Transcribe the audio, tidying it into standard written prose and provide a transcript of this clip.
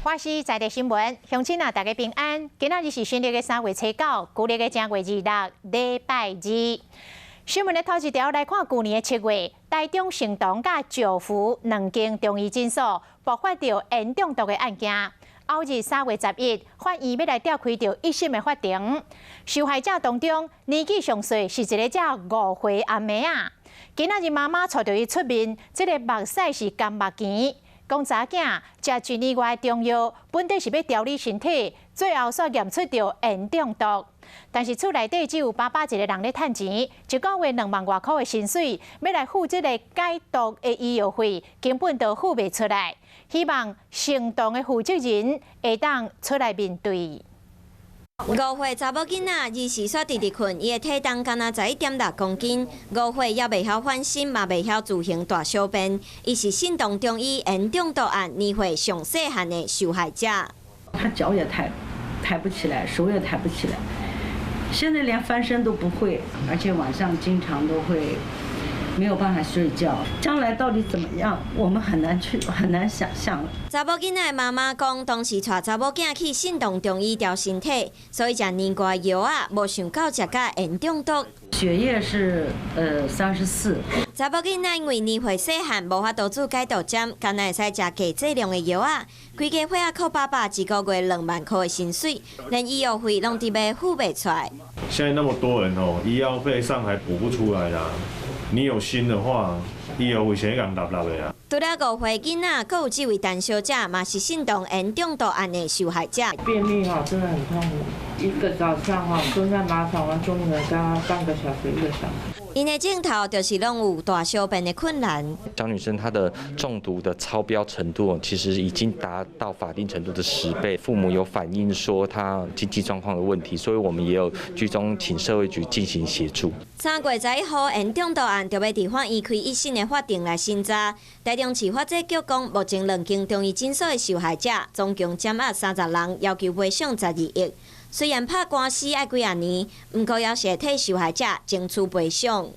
我是在地新闻，乡亲啊，大家平安。今仔日是新历的3月初9，旧历的正月26，礼拜二。新闻的头一条来看，去年的7月，台中成东甲石湖两间中医诊所爆发着烟中毒的案件。后日3月11，法院要来召开着1审的法庭。受害者当中，年纪上细是一个只5岁阿妹啊。今仔日妈妈带着伊出面，这个目屎是干目钱。讲查囝食1年外的中药，本底是要调理身体，最后却验出着烟中毒。但是厝内底只有爸爸一个人咧趁钱，一个月2万多块的薪水，要来付这个解毒的医药费，根本都付袂出来。希望行动的负责人会当出来面对。5岁查某囡仔24岁直直困，伊的体重敢若11.6公斤。5岁也袂晓翻身，嘛袂晓自行大小便。伊是信东中医烟中毒案年岁上细汉的受害者。他脚也抬不起来，手也抬不起来，现在连翻身都不会，而且晚上经常都会没有办法睡觉。将来到底怎么样，我们很难想象。查某囡仔的妈妈讲，当时带查某囝去信东中医调身体，所以食年外药啊，无想到食到烟中毒。血液是34。查某囡仔因为年岁细汉，无法度做解毒针，敢若会使食低剂量的药啊。规家伙仔靠爸爸一个月2万块的薪水，连医药费拢伫要付袂出来。现在那么多人哦，医药费上还补不出来啦。你有心的话，医药费先敢纳的呀。除了5岁囡仔，还有这位陈小姐，嘛是信东烟中毒案的受害者。便秘真的很痛苦，一个早上蹲在马桶上，终于能干半个小时、1个小时。因的镜头就是拢有大小便的困难。张女生她的中毒的超标程度，其实已经达到法定程度的10倍。父母有反映说她经济状况的问题，所以我们也有居中请社会局进行协助。3月11号烟中毒案就要伫法院开1审的法庭来审查。台中市法制局讲，目前2间中医诊所的受害者总共减压30人，要求赔偿12亿。虽然拍官司要几啊年，不过也是替受害者争取赔偿。